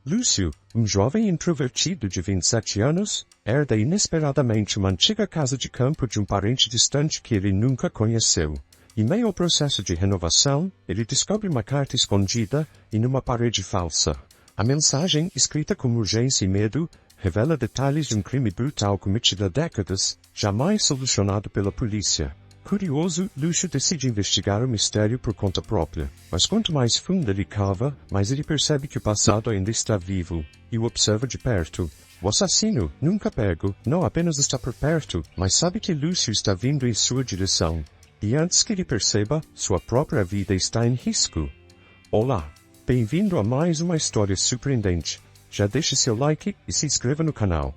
Lúcio, um jovem introvertido de 27 anos, herda inesperadamente uma antiga casa de campo de um parente distante que ele nunca conheceu. Em meio ao processo de renovação, ele descobre uma carta escondida em uma parede falsa. A mensagem, escrita com urgência e medo, revela detalhes de um crime brutal cometido há décadas, jamais solucionado pela polícia. Curioso, Lúcio decide investigar o mistério por conta própria. Mas quanto mais fundo ele cava, mais ele percebe que o passado ainda está vivo, e o observa de perto. O assassino, nunca pego, não apenas está por perto, mas sabe que Lúcio está vindo em sua direção. E antes que ele perceba, sua própria vida está em risco. Olá! Bem-vindo a mais uma história surpreendente. Já deixe seu like e se inscreva no canal.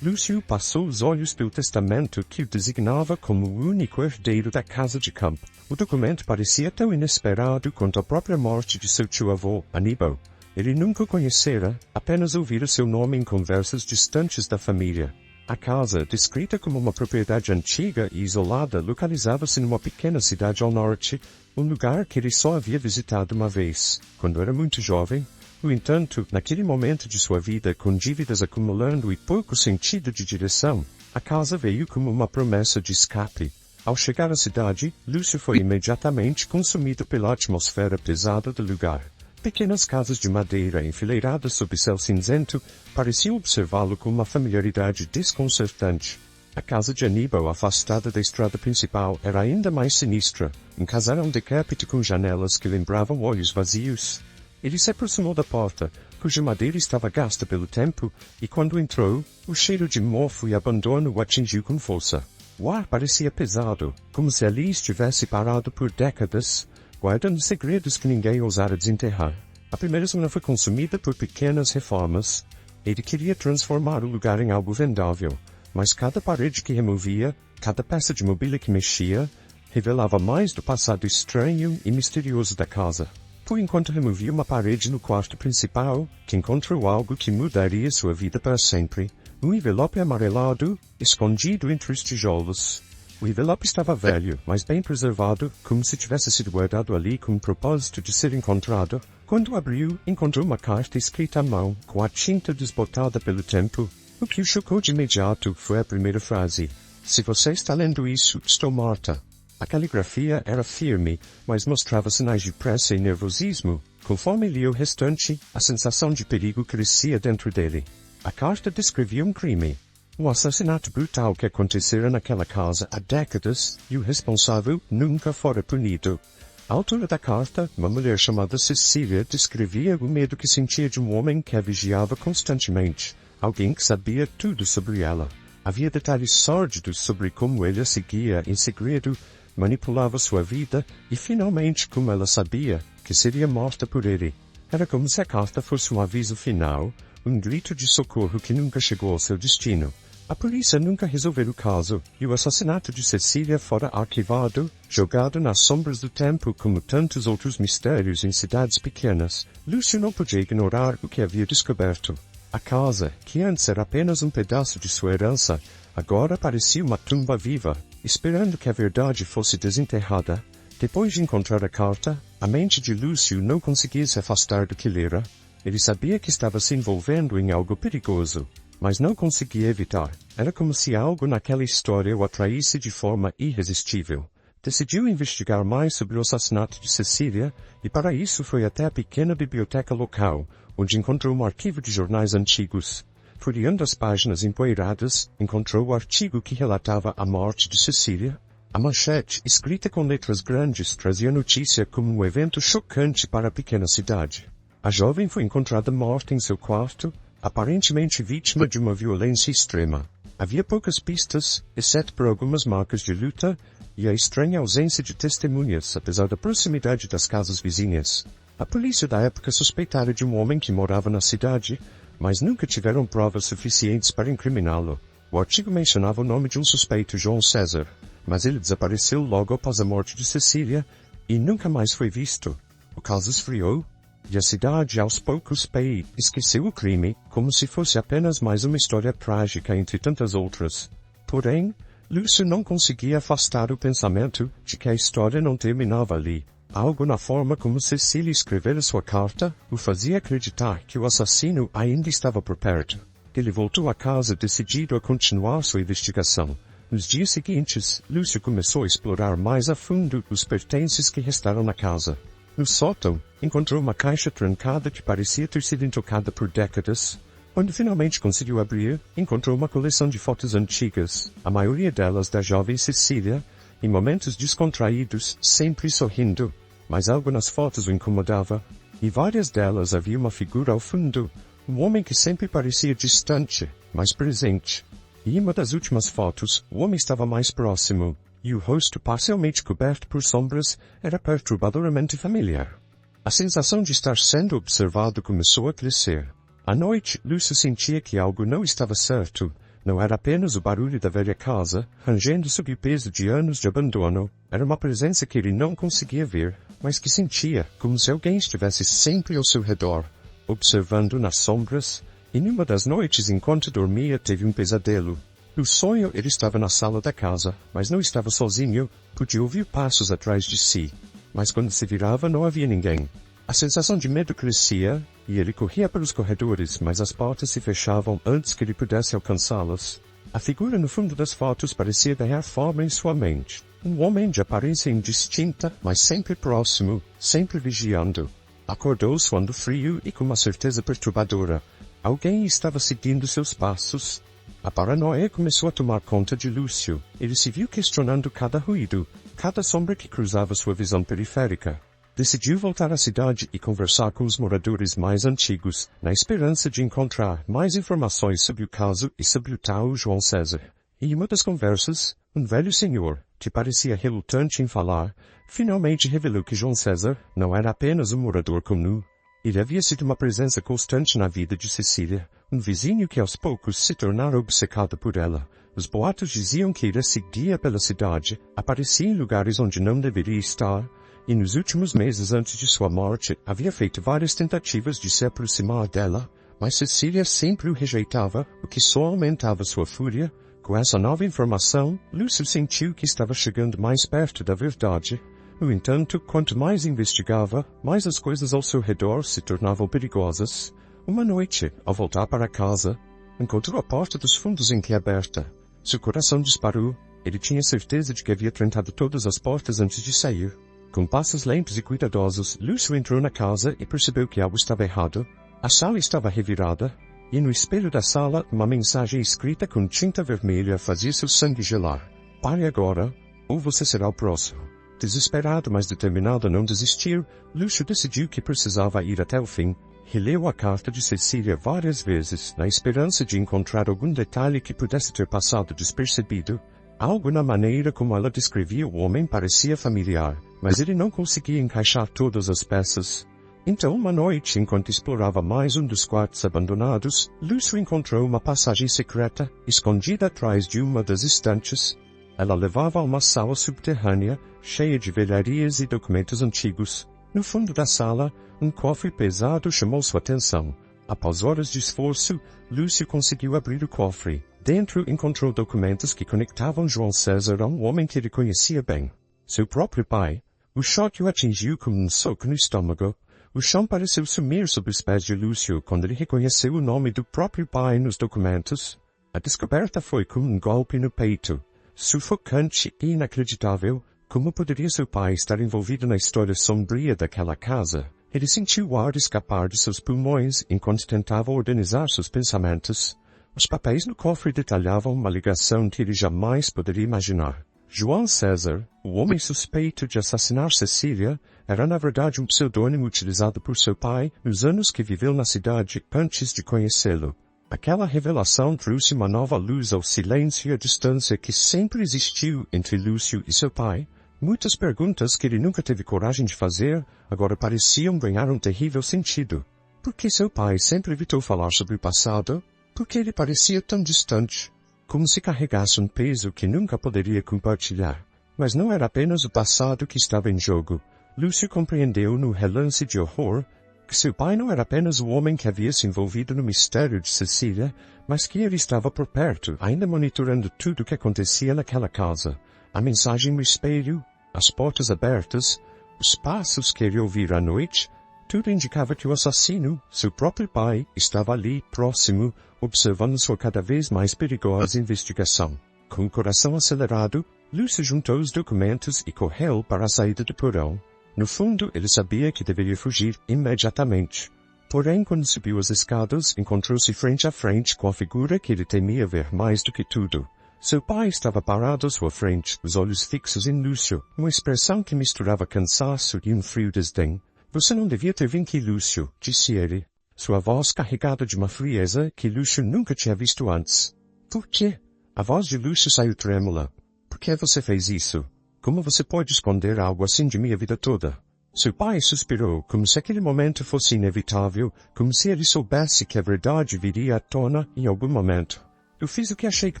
Lúcio passou os olhos pelo testamento que o designava como o único herdeiro da casa de campo. O documento parecia tão inesperado quanto a própria morte de seu tio-avô, Aníbal. Ele nunca o conhecera, apenas ouvira seu nome em conversas distantes da família. A casa, descrita como uma propriedade antiga e isolada, localizava-se numa pequena cidade ao norte, um lugar que ele só havia visitado uma vez, quando era muito jovem. No entanto, naquele momento de sua vida, com dívidas acumulando e pouco sentido de direção, a casa veio como uma promessa de escape. Ao chegar à cidade, Lúcio foi imediatamente consumido pela atmosfera pesada do lugar. Pequenas casas de madeira enfileiradas sob céu cinzento pareciam observá-lo com uma familiaridade desconcertante. A casa de Aníbal, afastada da estrada principal, era ainda mais sinistra, um casarão decrépito com janelas que lembravam olhos vazios. Ele se aproximou da porta, cuja madeira estava gasta pelo tempo, e quando entrou, o cheiro de mofo e abandono o atingiu com força. O ar parecia pesado, como se ali estivesse parado por décadas, guardando segredos que ninguém ousara desenterrar. A primeira semana foi consumida por pequenas reformas. Ele queria transformar o lugar em algo vendável, mas cada parede que removia, cada peça de mobília que mexia, revelava mais do passado estranho e misterioso da casa. Foi enquanto removia uma parede no quarto principal, que encontrou algo que mudaria sua vida para sempre. Um envelope amarelado, escondido entre os tijolos. O envelope estava velho, mas bem preservado, como se tivesse sido guardado ali com o propósito de ser encontrado. Quando abriu, encontrou uma carta escrita à mão, com a tinta desbotada pelo tempo. O que o chocou de imediato foi a primeira frase. Se você está lendo isso, estou morta. A caligrafia era firme, mas mostrava sinais de pressa e nervosismo. Conforme lia o restante, a sensação de perigo crescia dentro dele. A carta descrevia um crime. Um assassinato brutal que acontecera naquela casa há décadas, e o responsável nunca fora punido. A autora da carta, uma mulher chamada Cecília, descrevia o medo que sentia de um homem que a vigiava constantemente. Alguém que sabia tudo sobre ela. Havia detalhes sórdidos sobre como ele a seguia em segredo, manipulava sua vida e, finalmente, como ela sabia, que seria morta por ele. Era como se a carta fosse um aviso final, um grito de socorro que nunca chegou ao seu destino. A polícia nunca resolveu o caso, e o assassinato de Cecília fora arquivado, jogado nas sombras do tempo como tantos outros mistérios em cidades pequenas. Lúcio não podia ignorar o que havia descoberto. A casa, que antes era apenas um pedaço de sua herança, agora parecia uma tumba viva, esperando que a verdade fosse desenterrada. Depois de encontrar a carta, a mente de Lúcio não conseguia se afastar do que lera. Ele sabia que estava se envolvendo em algo perigoso, mas não conseguia evitar. Era como se algo naquela história o atraísse de forma irresistível. Decidiu investigar mais sobre o assassinato de Cecília, e para isso foi até a pequena biblioteca local, onde encontrou um arquivo de jornais antigos. Folheando as páginas empoeiradas, encontrou o artigo que relatava a morte de Cecília. A manchete, escrita com letras grandes, trazia a notícia como um evento chocante para a pequena cidade. A jovem foi encontrada morta em seu quarto, aparentemente vítima de uma violência extrema. Havia poucas pistas, exceto por algumas marcas de luta, e a estranha ausência de testemunhas, apesar da proximidade das casas vizinhas. A polícia da época suspeitara de um homem que morava na cidade, mas nunca tiveram provas suficientes para incriminá-lo. O artigo mencionava o nome de um suspeito, João César, mas ele desapareceu logo após a morte de Cecília e nunca mais foi visto. O caso esfriou, e a cidade aos poucos esqueceu o crime, como se fosse apenas mais uma história trágica entre tantas outras. Porém, Lúcio não conseguia afastar o pensamento de que a história não terminava ali. Algo na forma como Cecília escrevera sua carta o fazia acreditar que o assassino ainda estava por perto. Ele voltou a casa decidido a continuar sua investigação. Nos dias seguintes, Lúcio começou a explorar mais a fundo os pertences que restaram na casa. No sótão, encontrou uma caixa trancada que parecia ter sido intocada por décadas. Quando finalmente conseguiu abrir, encontrou uma coleção de fotos antigas, a maioria delas da jovem Cecília, em momentos descontraídos, sempre sorrindo. Mas algo nas fotos o incomodava, e várias delas havia uma figura ao fundo, um homem que sempre parecia distante, mas presente. E em uma das últimas fotos, o homem estava mais próximo, e o rosto parcialmente coberto por sombras era perturbadoramente familiar. A sensação de estar sendo observado começou a crescer. À noite, Lúcio sentia que algo não estava certo. Não era apenas o barulho da velha casa, rangendo sob o peso de anos de abandono. Era uma presença que ele não conseguia ver, mas que sentia, como se alguém estivesse sempre ao seu redor, observando nas sombras. E numa das noites, enquanto dormia, teve um pesadelo. No sonho, ele estava na sala da casa, mas não estava sozinho, podia ouvir passos atrás de si. Mas quando se virava, não havia ninguém. A sensação de medo crescia, e ele corria pelos corredores, mas as portas se fechavam antes que ele pudesse alcançá-las. A figura no fundo das fotos parecia ganhar forma em sua mente. Um homem de aparência indistinta, mas sempre próximo, sempre vigiando. Acordou suando frio e com uma certeza perturbadora. Alguém estava seguindo seus passos. A paranoia começou a tomar conta de Lúcio. Ele se viu questionando cada ruído, cada sombra que cruzava sua visão periférica. Decidiu voltar à cidade e conversar com os moradores mais antigos, na esperança de encontrar mais informações sobre o caso e sobre o tal João César. E em uma das conversas, um velho senhor, que parecia relutante em falar, finalmente revelou que João César não era apenas um morador comum. Ele havia sido uma presença constante na vida de Cecília, um vizinho que aos poucos se tornara obcecado por ela. Os boatos diziam que ele seguia pela cidade, aparecia em lugares onde não deveria estar, e nos últimos meses antes de sua morte havia feito várias tentativas de se aproximar dela, mas Cecília sempre o rejeitava, o que só aumentava sua fúria. Com essa nova informação, Lúcio sentiu que estava chegando mais perto da verdade. No entanto, quanto mais investigava, mais as coisas ao seu redor se tornavam perigosas. Uma noite, ao voltar para casa, encontrou a porta dos fundos entreaberta. Seu coração disparou. Ele tinha certeza de que havia trancado todas as portas antes de sair. Com passos lentos e cuidadosos, Lúcio entrou na casa e percebeu que algo estava errado. A sala estava revirada, e no espelho da sala, uma mensagem escrita com tinta vermelha fazia seu sangue gelar. Pare agora, ou você será o próximo. Desesperado, mas determinado a não desistir, Lúcio decidiu que precisava ir até o fim. Releu a carta de Cecília várias vezes, na esperança de encontrar algum detalhe que pudesse ter passado despercebido. Algo na maneira como ela descrevia o homem parecia familiar, mas ele não conseguia encaixar todas as peças. Então, uma noite, enquanto explorava mais um dos quartos abandonados, Lúcio encontrou uma passagem secreta, escondida atrás de uma das estantes. Ela levava a uma sala subterrânea, cheia de velharias e documentos antigos. No fundo da sala, um cofre pesado chamou sua atenção. Após horas de esforço, Lúcio conseguiu abrir o cofre. Dentro encontrou documentos que conectavam João César a um homem que ele conhecia bem. Seu próprio pai. O choque o atingiu como um soco no estômago. O chão pareceu sumir sob os pés de Lúcio quando ele reconheceu o nome do próprio pai nos documentos. A descoberta foi como um golpe no peito. Sufocante e inacreditável. Como poderia seu pai estar envolvido na história sombria daquela casa? Ele sentiu o ar escapar de seus pulmões enquanto tentava organizar seus pensamentos. Os papéis no cofre detalhavam uma ligação que ele jamais poderia imaginar. João César, o homem suspeito de assassinar Cecília, era na verdade um pseudônimo utilizado por seu pai nos anos que viveu na cidade antes de conhecê-lo. Aquela revelação trouxe uma nova luz ao silêncio e à distância que sempre existiu entre Lúcio e seu pai. Muitas perguntas que ele nunca teve coragem de fazer agora pareciam ganhar um terrível sentido. Por que seu pai sempre evitou falar sobre o passado? Por que ele parecia tão distante? Como se carregasse um peso que nunca poderia compartilhar. Mas não era apenas o passado que estava em jogo. Lúcio compreendeu no relance de horror que seu pai não era apenas o homem que havia se envolvido no mistério de Cecília, mas que ele estava por perto, ainda monitorando tudo o que acontecia naquela casa. A mensagem no espelho, as portas abertas, Os passos que ele ouvira à noite, tudo indicava que o assassino, seu próprio pai, estava ali, próximo, observando sua cada vez mais perigosa investigação. Com o coração acelerado, Lúcio juntou os documentos e correu para a saída do porão. No fundo, ele sabia que deveria fugir imediatamente. Porém, quando subiu as escadas, encontrou-se frente a frente com a figura que ele temia ver mais do que tudo. Seu pai estava parado à sua frente, os olhos fixos em Lúcio, uma expressão que misturava cansaço e um frio desdém. Você não devia ter vindo aqui, Lúcio, disse ele, sua voz carregada de uma frieza que Lúcio nunca tinha visto antes. Por quê? A voz de Lúcio saiu trêmula. Por que você fez isso? Como você pode esconder algo assim de minha vida toda? Seu pai suspirou, como se aquele momento fosse inevitável, como se ele soubesse que a verdade viria à tona em algum momento. Eu fiz o que achei que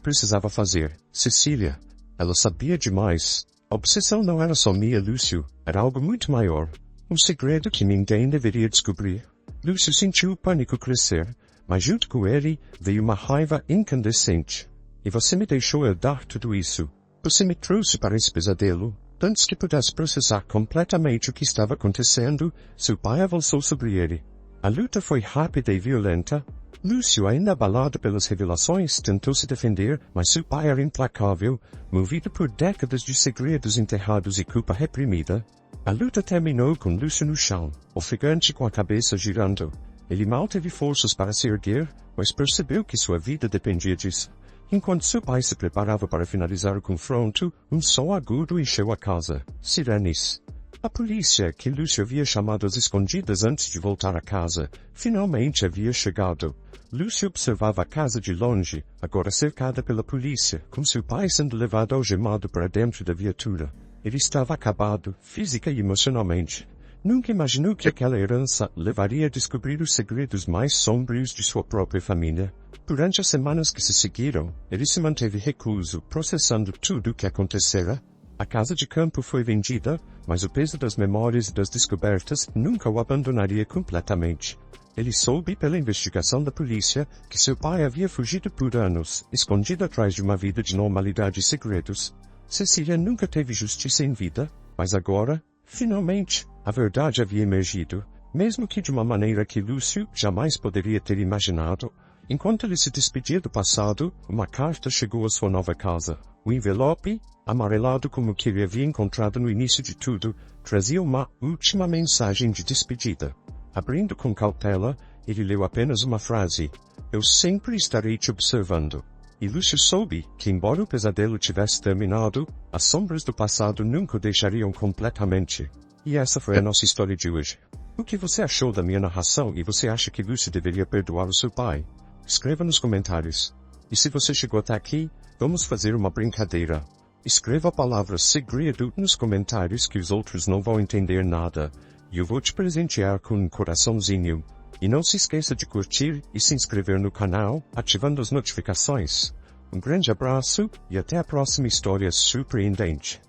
precisava fazer. Cecília. Ela sabia demais. A obsessão não era só minha, Lúcio. Era algo muito maior. Um segredo que ninguém deveria descobrir. Lúcio sentiu o pânico crescer, mas junto com ele veio uma raiva incandescente. E você me deixou herdar tudo isso. Você me trouxe para esse pesadelo. Antes que pudesse processar completamente o que estava acontecendo, seu pai avançou sobre ele. A luta foi rápida e violenta. Lúcio, ainda abalado pelas revelações, tentou se defender, mas seu pai era implacável, movido por décadas de segredos enterrados e culpa reprimida. A luta terminou com Lúcio no chão, ofegante com a cabeça girando. Ele mal teve forças para se erguer, mas percebeu que sua vida dependia disso. Enquanto seu pai se preparava para finalizar o confronto, um som agudo encheu a casa. Sirenes. A polícia, que Lúcio havia chamado às escondidas antes de voltar a casa, finalmente havia chegado. Lúcio observava a casa de longe, agora cercada pela polícia, com seu pai sendo levado algemado para dentro da viatura. Ele estava acabado, física e emocionalmente. Nunca imaginou que aquela herança levaria a descobrir os segredos mais sombrios de sua própria família. Durante as semanas que se seguiram, ele se manteve recluso, processando tudo o que acontecera. A casa de campo foi vendida, mas o peso das memórias e das descobertas nunca o abandonaria completamente. Ele soube pela investigação da polícia que seu pai havia fugido por anos, escondido atrás de uma vida de normalidade e segredos. Cecília nunca teve justiça em vida, mas agora, finalmente, a verdade havia emergido, mesmo que de uma maneira que Lúcio jamais poderia ter imaginado. Enquanto ele se despedia do passado, uma carta chegou à sua nova casa. O envelope, amarelado como o que ele havia encontrado no início de tudo, trazia uma última mensagem de despedida. Abrindo com cautela, ele leu apenas uma frase: "Eu sempre estarei te observando." E Lúcio soube que, embora o pesadelo tivesse terminado, as sombras do passado nunca o deixariam completamente. E essa foi a nossa história de hoje. O que você achou da minha narração e você acha que Lúcio deveria perdoar o seu pai? Escreva nos comentários. E se você chegou até aqui, vamos fazer uma brincadeira. Escreva a palavra segredo nos comentários que os outros não vão entender nada, e eu vou te presentear com um coraçãozinho. E não se esqueça de curtir e se inscrever no canal, ativando as notificações. Um grande abraço e até a próxima história surpreendente.